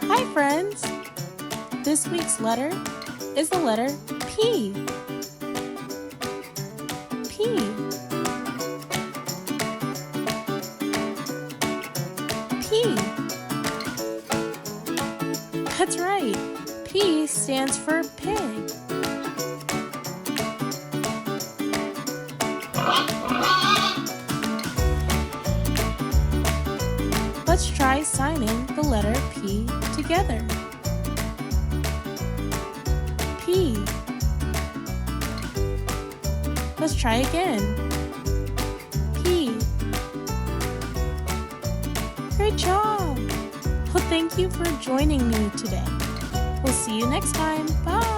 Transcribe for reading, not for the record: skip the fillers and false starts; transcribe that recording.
Hi friends! This week's letter is the letter P. P. P. That's right. P stands for pig. Let's try signing the letter P together. P. Let's try again. P. Great job! Well, thank you for joining me today. We'll see you next time. Bye!